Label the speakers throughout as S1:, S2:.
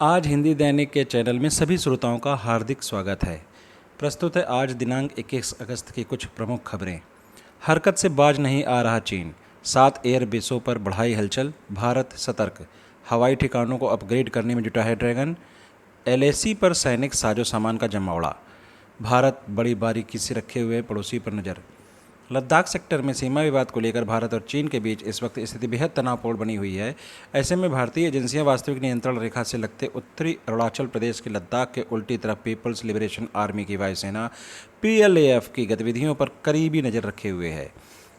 S1: आज हिंदी दैनिक के चैनल में सभी श्रोताओं का हार्दिक स्वागत है। प्रस्तुत है आज दिनांक 21 अगस्त की कुछ प्रमुख खबरें। हरकत से बाज नहीं आ रहा चीन, 7 एयर बेसों पर बढ़ाई हलचल, भारत सतर्क, हवाई ठिकानों को अपग्रेड करने में जुटा है ड्रैगन, एलएसी पर सैनिक साजो सामान का जमावड़ा, भारत बड़ी बारीकी से रखे हुए पड़ोसी पर नज़र। लद्दाख सेक्टर में सीमा विवाद को लेकर भारत और चीन के बीच इस वक्त स्थिति बेहद तनावपूर्ण बनी हुई है। ऐसे में भारतीय एजेंसियां वास्तविक नियंत्रण रेखा से लगते उत्तरी अरुणाचल प्रदेश के लद्दाख के उल्टी तरफ पीपल्स लिबरेशन आर्मी की वायुसेना पीएलएएफ की गतिविधियों पर करीबी नज़र रखे हुए है।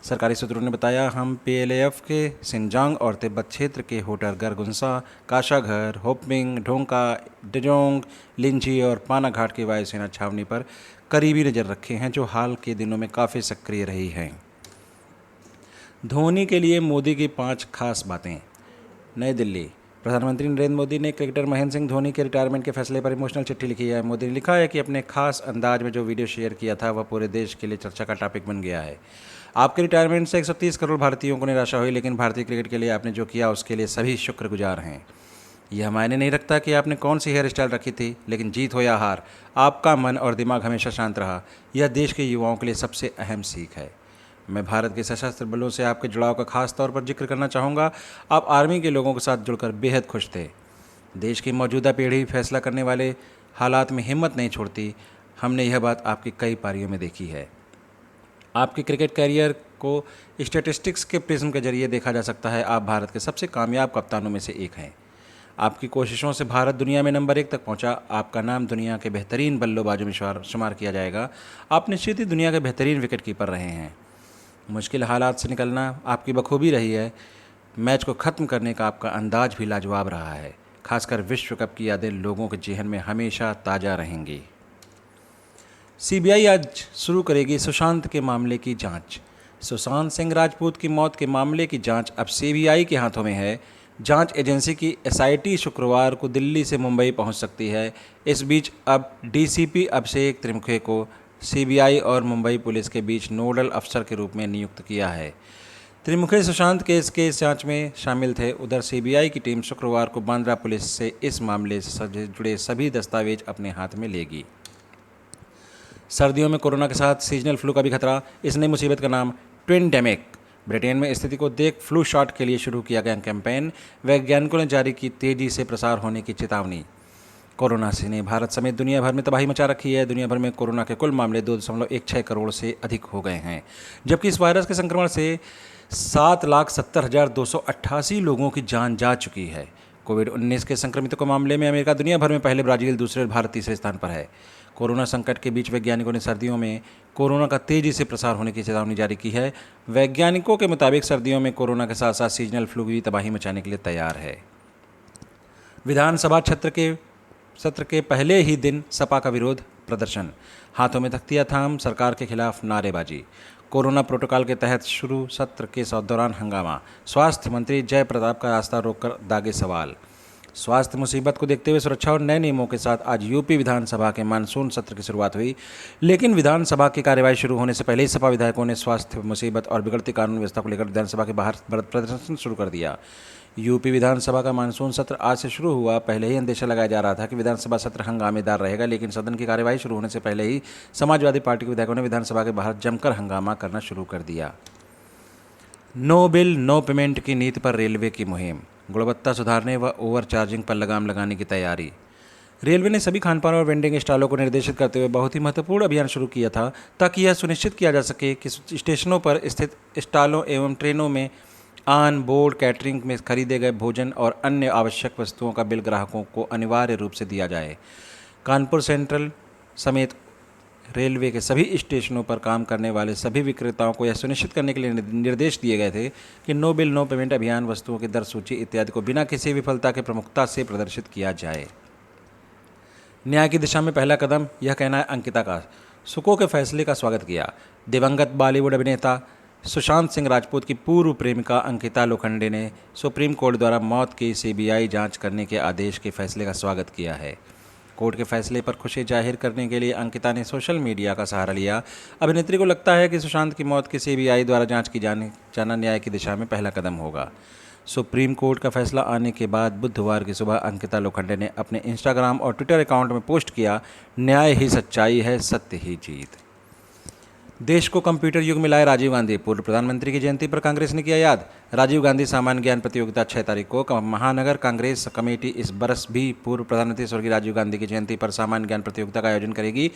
S1: सरकारी सूत्रों ने बताया, हम पीएलएएफ के सिंजांग और तिब्बत क्षेत्र के होटर गरगुंसा, काशाघर, होपमिंग, ढोंका, डेजोंग, लिंची और पानाघाट की वायुसेना छावनी पर करीबी नज़र रखे हैं, जो हाल के दिनों में काफ़ी सक्रिय रही हैं। धोनी के लिए मोदी की 5 खास बातें। नई दिल्ली, प्रधानमंत्री नरेंद्र मोदी ने क्रिकेटर महेंद्र सिंह धोनी के रिटायरमेंट के फैसले पर इमोशनल चिट्ठी लिखी है। मोदी ने लिखा है कि अपने खास अंदाज में जो वीडियो शेयर किया था वह पूरे देश के लिए चर्चा का टॉपिक बन गया है। आपके रिटायरमेंट से 130 करोड़ भारतीयों को निराशा हुई, लेकिन भारतीय क्रिकेट के लिए आपने जो किया उसके लिए सभी शुक्रगुजार हैं। यह मायने नहीं रखता कि आपने कौन सी हेयर स्टाइल रखी थी, लेकिन जीत हो या हार, आपका मन और दिमाग हमेशा शांत रहा। यह देश के युवाओं के लिए सबसे अहम सीख है। मैं भारत के सशस्त्र बलों से आपके जुड़ाव का खास तौर पर जिक्र करना चाहूँगा। आप आर्मी के लोगों के साथ जुड़कर बेहद खुश थे। देश की मौजूदा पीढ़ी फैसला करने वाले हालात में हिम्मत नहीं छोड़ती। हमने यह बात आपकी कई पारियों में देखी है। आपके क्रिकेट कैरियर को स्टैटिस्टिक्स के प्रिज्म के जरिए देखा जा सकता है। आप भारत के सबसे कामयाब कप्तानों में से एक हैं। आपकी कोशिशों से भारत दुनिया में नंबर 1 तक पहुंचा। आपका नाम दुनिया के बेहतरीन बल्लेबाजों में शुमार किया जाएगा। आप निश्चित ही दुनिया के बेहतरीन विकेट कीपर रहे हैं। मुश्किल हालात से निकलना आपकी बखूबी रही है। मैच को ख़त्म करने का आपका अंदाज भी लाजवाब रहा है। खासकर विश्व कप की यादें लोगों के जेहन में हमेशा ताज़ा रहेंगी। सीबीआई आज शुरू करेगी सुशांत के मामले की जांच। सुशांत सिंह राजपूत की मौत के मामले की जांच अब सीबीआई के हाथों में है। जांच एजेंसी की एसआईटी शुक्रवार को दिल्ली से मुंबई पहुंच सकती है। इस बीच अब डीसीपी अभिषेक त्रिमुखे को सीबीआई और मुंबई पुलिस के बीच नोडल अफसर के रूप में नियुक्त किया है। त्रिमुखे सुशांत केस के जांच में शामिल थे। उधर सीबीआई की टीम शुक्रवार को बांद्रा पुलिस से इस मामले से जुड़े सभी दस्तावेज अपने हाथ में लेगी। सर्दियों में कोरोना के साथ सीजनल फ्लू का भी खतरा। इस नई मुसीबत का नाम ट्विनडेमिक। ब्रिटेन में स्थिति को देख फ्लू शॉट के लिए शुरू किया गया कैंपेन। वैज्ञानिकों ने जारी की तेजी से प्रसार होने की चेतावनी। कोरोना से ने भारत समेत दुनिया भर में तबाही मचा रखी है। दुनिया भर में कोरोना के कुल मामले 2.16 करोड़ से अधिक हो गए हैं, जबकि इस वायरस के संक्रमण से 7,70,288 लोगों की जान जा चुकी है। कोविड-19 के संक्रमितों के मामले में अमेरिका दुनिया भर में पहले, ब्राज़ील दूसरे और भारत तीसरे स्थान पर है। कोरोना संकट के बीच वैज्ञानिकों ने सर्दियों में कोरोना का तेज़ी से प्रसार होने की चेतावनी जारी की है। वैज्ञानिकों के मुताबिक सर्दियों में कोरोना के साथ साथ सीजनल फ्लू भी तबाही मचाने के लिए तैयार है। विधानसभा सत्र के पहले ही दिन सपा का विरोध प्रदर्शन। हाथों में तख्तियां थाम सरकार के खिलाफ नारेबाजी। कोरोना प्रोटोकॉल के तहत शुरू सत्र के दौरान हंगामा। स्वास्थ्य मंत्री जय प्रताप का रास्ता रोककर दागे सवाल। स्वास्थ्य मुसीबत को देखते हुए सुरक्षा और नए नियमों के साथ आज यूपी विधानसभा के मानसून सत्र की शुरुआत हुई, लेकिन विधानसभा की कार्यवाही शुरू होने से पहले ही सपा विधायकों ने स्वास्थ्य मुसीबत और बिगड़ती कानून व्यवस्था को लेकर विधानसभा के बाहर प्रदर्शन शुरू कर दिया। यूपी विधानसभा का मानसून सत्र आज से शुरू हुआ। पहले ही अंदेशा लगाया जा रहा था कि विधानसभा सत्र हंगामेदार रहेगा, लेकिन सदन की कार्यवाही शुरू होने से पहले ही समाजवादी पार्टी के विधायकों ने विधानसभा के बाहर जमकर हंगामा करना शुरू कर दिया। नो बिल नो पेमेंट की नीति पर रेलवे की मुहिम। गुणवत्ता सुधारने व ओवर चार्जिंग पर लगाम लगाने की तैयारी। रेलवे ने सभी खानपान और वेंडिंग स्टॉलों को निर्देशित करते हुए बहुत ही महत्वपूर्ण अभियान शुरू किया था, ताकि यह सुनिश्चित किया जा सके कि स्टेशनों पर स्थित स्टॉलों एवं ट्रेनों में ऑन बोर्ड कैटरिंग में खरीदे गए भोजन और अन्य आवश्यक वस्तुओं का बिल ग्राहकों को अनिवार्य रूप से दिया जाए। कानपुर सेंट्रल समेत रेलवे के सभी स्टेशनों पर काम करने वाले सभी विक्रेताओं को यह सुनिश्चित करने के लिए निर्देश दिए गए थे कि नो बिल नो पेमेंट अभियान, वस्तुओं की दर सूची इत्यादि को बिना किसी विफलता के प्रमुखता से प्रदर्शित किया जाए। न्याय की दिशा में पहला कदम, यह कहना है अंकिता का। सुको के फैसले का स्वागत किया। दिवंगत बॉलीवुड अभिनेता सुशांत सिंह राजपूत की पूर्व प्रेमिका अंकिता लोखंडे ने सुप्रीम कोर्ट द्वारा मौत की सीबीआई जांच करने के आदेश के फैसले का स्वागत किया है। कोर्ट के फैसले पर खुशी जाहिर करने के लिए अंकिता ने सोशल मीडिया का सहारा लिया। अभिनेत्री को लगता है कि सुशांत की मौत की सीबीआई द्वारा जांच की जाना न्याय की दिशा में पहला कदम होगा। सुप्रीम कोर्ट का फैसला आने के बाद बुधवार की सुबह अंकिता लोखंडे ने अपने इंस्टाग्राम और ट्विटर अकाउंट में पोस्ट किया, न्याय ही सच्चाई है, सत्य ही जीत। देश को कंप्यूटर युग में लाए राजीव गांधी, पूर्व प्रधानमंत्री की जयंती पर कांग्रेस ने किया याद। राजीव गांधी सामान्य ज्ञान प्रतियोगिता 6 तारीख को महानगर कांग्रेस कमेटी इस बरस भी पूर्व प्रधानमंत्री स्वर्गीय राजीव गांधी की जयंती पर सामान्य ज्ञान प्रतियोगिता का आयोजन करेगी।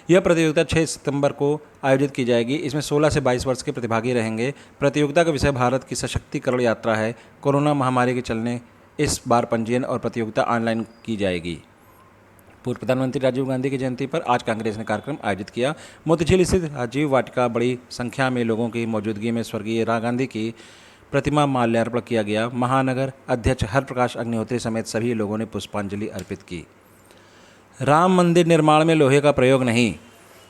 S1: यह प्रतियोगिता 6 सितंबर को आयोजित की जाएगी। इसमें 16 से 22 वर्ष के प्रतिभागी रहेंगे। प्रतियोगिता का विषय भारत की सशक्तिकरण यात्रा है। कोरोना महामारी के चलने इस बार पंजीयन और प्रतियोगिता ऑनलाइन की जाएगी। पूर्व प्रधानमंत्री राजीव गांधी की जयंती पर आज कांग्रेस ने कार्यक्रम आयोजित किया। मोतीझील स्थित राजीव वाटिका बड़ी संख्या में लोगों की मौजूदगी में स्वर्गीय गांधी की प्रतिमा माल्यार्पण किया गया। महानगर अध्यक्ष हरप्रकाश अग्निहोत्री समेत सभी लोगों ने पुष्पांजलि अर्पित की। राम मंदिर निर्माण में लोहे का प्रयोग नहीं।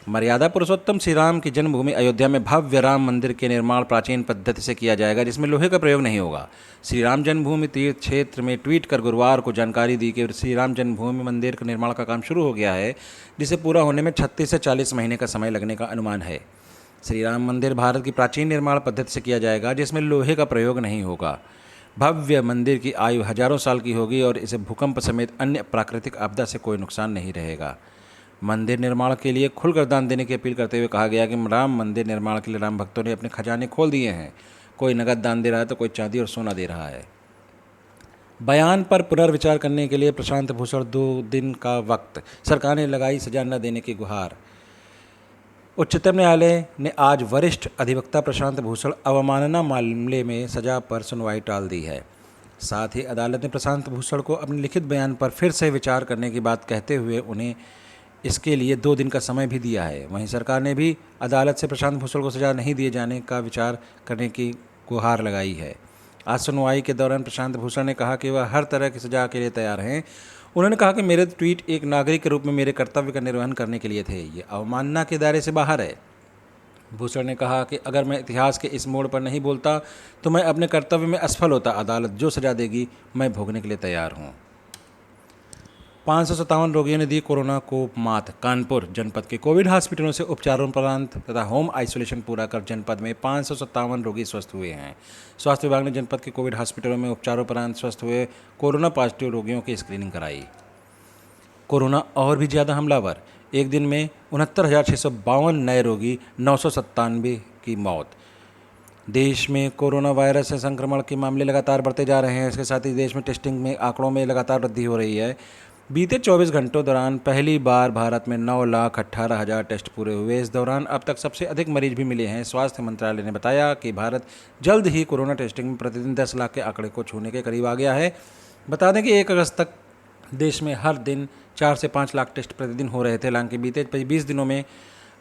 S1: मर्यादा पुरुषोत्तम श्री राम की जन्मभूमि अयोध्या में भव्य राम मंदिर के निर्माण प्राचीन पद्धति से किया जाएगा, जिसमें लोहे का प्रयोग नहीं होगा। श्री राम जन्मभूमि तीर्थ क्षेत्र में ट्वीट कर गुरुवार को जानकारी दी कि श्री राम जन्मभूमि मंदिर के निर्माण का काम शुरू हो गया है, जिसे पूरा होने में 36 से 40 महीने का समय लगने का अनुमान है। श्री राम मंदिर भारत की प्राचीन निर्माण पद्धति से किया जाएगा, जिसमें लोहे का प्रयोग नहीं होगा। भव्य मंदिर की आयु हजारों साल की होगी और इसे भूकंप समेत अन्य प्राकृतिक आपदा से कोई नुकसान नहीं रहेगा। मंदिर निर्माण के लिए खुलकर दान देने की अपील करते हुए कहा गया कि राम मंदिर निर्माण के लिए राम भक्तों ने अपने खजाने खोल दिए हैं। कोई नगद दान दे रहा है तो कोई चांदी और सोना दे रहा है। बयान पर पुनर्विचार करने के लिए प्रशांत भूषण 2 दिन का वक्त, सरकार ने लगाई सजा न देने की गुहार। उच्चतम न्यायालय ने आज वरिष्ठ अधिवक्ता प्रशांत भूषण अवमानना मामले में सजा पर सुनवाई टाल दी है। साथ ही अदालत ने प्रशांत भूषण को अपने लिखित बयान पर फिर से विचार करने की बात कहते हुए उन्हें इसके लिए 2 दिन का समय भी दिया है। वहीं सरकार ने भी अदालत से प्रशांत भूषण को सजा नहीं दिए जाने का विचार करने की गुहार लगाई है। आज सुनवाई के दौरान प्रशांत भूषण ने कहा कि वह हर तरह की सजा के लिए तैयार हैं। उन्होंने कहा कि मेरे ट्वीट एक नागरिक के रूप में मेरे कर्तव्य का निर्वहन करने के लिए थे। ये अवमानना के दायरे से बाहर है। भूषण ने कहा कि अगर मैं इतिहास के इस मोड़ पर नहीं बोलता तो मैं अपने कर्तव्य में असफल होता। अदालत जो सजा देगी मैं भोगने के लिए तैयार हूँ। 557 रोगियों ने दी कोरोना को मात। कानपुर जनपद के कोविड हॉस्पिटलों से उपचारोपरांत तथा होम आइसोलेशन पूरा कर जनपद में 557 रोगी स्वस्थ हुए हैं। स्वास्थ्य विभाग ने जनपद के कोविड हॉस्पिटलों में उपचारोपरांत स्वस्थ हुए कोरोना पॉजिटिव रोगियों की स्क्रीनिंग कराई। कोरोना और भी ज़्यादा हमलावर। एक दिन में 69,652 नए रोगी, 997 की मौत। देश में कोरोना वायरस से संक्रमण के मामले लगातार बढ़ते जा रहे हैं। इसके साथ ही देश में टेस्टिंग में आंकड़ों में लगातार वृद्धि हो रही है। बीते 24 घंटों दौरान पहली बार भारत में 9,18,000 टेस्ट पूरे हुए। इस दौरान अब तक सबसे अधिक मरीज भी मिले हैं। स्वास्थ्य मंत्रालय ने बताया कि भारत जल्द ही कोरोना टेस्टिंग में प्रतिदिन 10 लाख के आंकड़े को छूने के करीब आ गया है। बता दें कि 1 अगस्त तक देश में हर दिन 4 से 5 लाख टेस्ट प्रतिदिन हो रहे थे। हालांकि बीते 20 दिनों में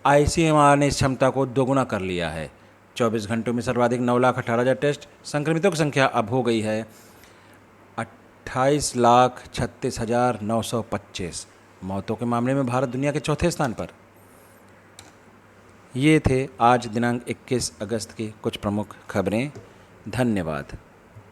S1: ICMR ने इस क्षमता को दोगुना कर लिया है। 24 घंटों में सर्वाधिक 9,18,000 टेस्ट। संक्रमितों की संख्या अब हो गई है 28,36,925। मौतों के मामले में भारत दुनिया के चौथे स्थान पर। ये थे आज दिनांक 21 अगस्त की कुछ प्रमुख खबरें। धन्यवाद।